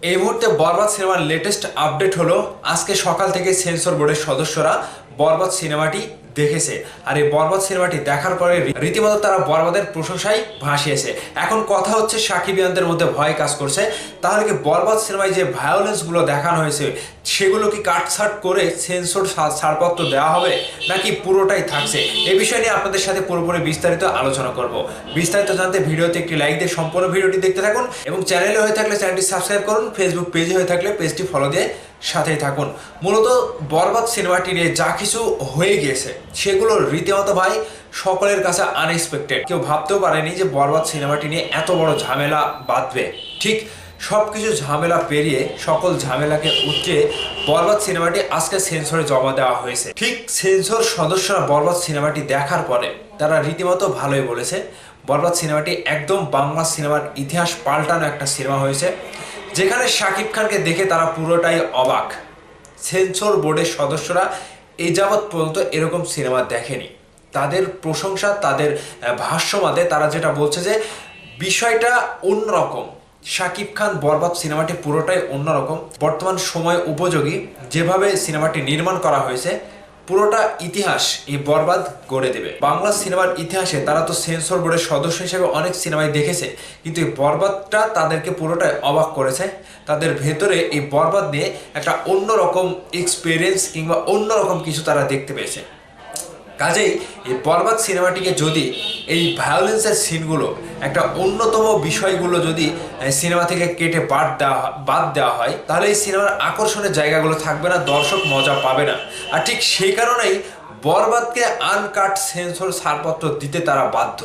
এই মুহূর্তে বরবাদ সিনেমার লেটেস্ট আপডেট হলো আজকে সকাল থেকে সেন্সর বোর্ডের সদস্যরা বরবাদ সিনেমাটি দেখেছে। আর এই বরবাদ সিনেমাটি দেখার পরে রীতিমতো তারা বরবাদের প্রশংসায় ভাসিয়েছে। এখন কথা হচ্ছে সাকিবিয়ানদের মধ্যে ভয় কাজ করছে, তাহলে কি বরবাদ সিনেমায় যে ভায়োলেন্সগুলো দেখানো হয়েছে সেগুলো কি কাটছাট করে সেন্সর ছাড়পত্র দেওয়া হবে নাকি পুরোটাই থাকছে, এই বিষয় নিয়ে আপনাদের সাথে পুরোপুরি বিস্তারিত আলোচনা করব। বিস্তারিত জানতে ভিডিওতে একটি লাইক দিয়ে সম্পূর্ণ ভিডিওটি দেখতে থাকুন এবং চ্যানেলে হয়ে থাকলে চ্যানেলটি সাবস্ক্রাইব করুন, ফেসবুক পেজে হয়ে থাকলে পেজটি ফলো দিয়ে সাথেই থাকুন। মূলত বরবাদ সিনেমাটি নিয়ে যা কিছু হয়ে গিয়েছে সেগুলো রীতিমতো ভাই সকলের কাছে আনএক্সপেক্টেড। কেউ ভাবতেও পারেনি যে বরবাদ সিনেমাটি নিয়ে এত বড় ঝামেলা বাঁধবে। ঠিক সব কিছু ঝামেলা পেরিয়ে সকল ঝামেলাকে উঠিয়ে বরবাদ সিনেমাটি আজকে সেন্সরে জমা দেওয়া হয়েছে। ঠিক সেন্সর সদস্যরা বরবাদ সিনেমাটি দেখার পরে তারা রীতিমতো ভালোই বলেছে, বরবাদ সিনেমাটি একদম বাংলা সিনেমার ইতিহাস পাল্টানো একটা সিনেমা হয়েছে, যেখানে শাকিব খানকে দেখে তারা পুরোটাই অবাক। সেন্সর বোর্ডের সদস্যরা এই যাবৎ পর্যন্ত এরকম সিনেমা দেখেনি। তাদের প্রশংসা, তাদের ভাষ্যমতে তারা যেটা বলছে যে বিষয়টা অন্যরকম। শাকিব খান বরবাদ সিনেমাটি পুরোটাই অন্যরকম, বর্তমান সময় উপযোগী যেভাবে সিনেমাটি নির্মাণ করা হয়েছে পুরোটা ইতিহাস এই বরবাদ গড়ে দেবে। বাংলা সিনেমার ইতিহাসে তারা তো সেন্সর বোর্ডের সদস্য হিসেবে অনেক সিনেমায় দেখেছে, কিন্তু এই বরবাদটা তাদেরকে পুরোটাই অবাক করেছে। তাদের ভেতরে এই বরবাদ নিয়ে একটা অন্যরকম এক্সপিরিয়েন্স কিংবা অন্যরকম কিছু তারা দেখতে পেয়েছে। কাজেই এই বরবাদ সিনেমাটিকে যদি এই ভায়োলেন্সের সিনগুলো একটা অন্যতম বিষয়গুলো যদি সিনেমা থেকে কেটে বাদ দেওয়া হয়, তাহলে এই সিনেমার আকর্ষণের জায়গাগুলো থাকবে না, দর্শক মজা পাবে না। আর ঠিক সেই কারণেই বরবাদকে আনকাট সেন্সর ছাড়পত্র দিতে তারা বাধ্য।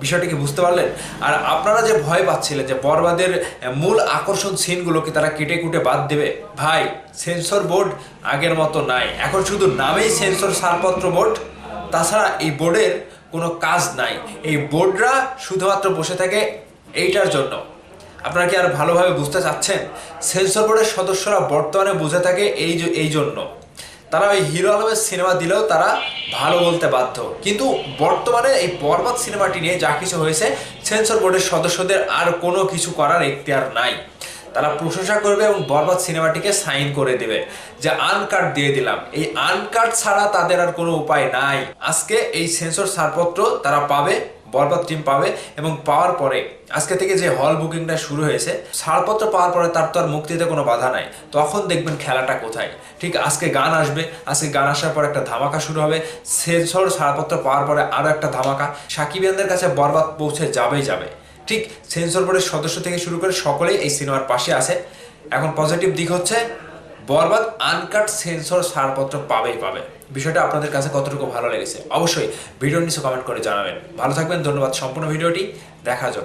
বিষয়টি কি বুঝতে পারলেন? আর আপনারা যে ভয় পাচ্ছিলেন যে বরবাদের মূল আকর্ষণ সিনগুলোকে তারা কেটে কুটে বাদ দেবে, ভাই সেন্সর বোর্ড আগের মতো নাই। এখন শুধু নামেই সেন্সর ছাড়পত্র বোর্ড, তাছাড়া এই বোর্ডের কোনো কাজ নাই। এই বোর্ডরা শুধুমাত্র বসে থাকে এইটার জন্য। আপনারা কি আর ভালোভাবে বুঝতে চাচ্ছেন? সেন্সর বোর্ডের সদস্যরা বর্তমানে বুঝে থাকে এই জন্য তারা ওই হিরো আলমের সিনেমা দিলেও তারা ভালো বলতে বাধ্য। কিন্তু বর্তমানে এই বরবাদ সিনেমাটি নিয়ে যা কিছু হয়েছে সেন্সর বোর্ডের সদস্যদের আর কোনো কিছু করার এখতিয়ার নাই। তারা প্রশংসা করবে এবং বরবাদ সিনেমাটিকে সাইন করে দেবে যে আনকাট দিয়ে দিলাম। এই আনকাট ছাড়া তাদের আর কোনো উপায় নাই। আজকে এই সেন্সর ছাড়পত্র তারা পাবে, বরবাদ টিম পাবে, এবং পাওয়ার পরে আজকে থেকে যে হল বুকিংটা শুরু হয়েছে, ছাড়পত্র পাওয়ার পরে তার তো আর মুক্তিতে কোনো বাধা নাই। তখন দেখবেন খেলাটা কোথায়। ঠিক আজকে গান আসবে, আজকে গান আসার পর একটা ধামাকা শুরু হবে, সেন্সর ছাড়পত্র পাওয়ার পরে আরও একটা ধামাকা। সাকিবিয়ানদের কাছে বরবাদ পৌঁছে যাবে। ঠিক সেন্সর বোর্ডের সদস্য থেকে শুরু করে সকলেই এই সিনেমার পাশে আছে। এখন পজিটিভ দিক হচ্ছে বরবাদ আনকাট সেন্সর ছাড়পত্র পাবে। বিষয়টা আপনাদের কাছে কতটুকু ভালো লেগেছে অবশ্যই ভিডিওর নিচে কমেন্ট করে জানাবেন। ভালো থাকবেন, ধন্যবাদ সম্পূর্ণ ভিডিওটি দেখার জন্য।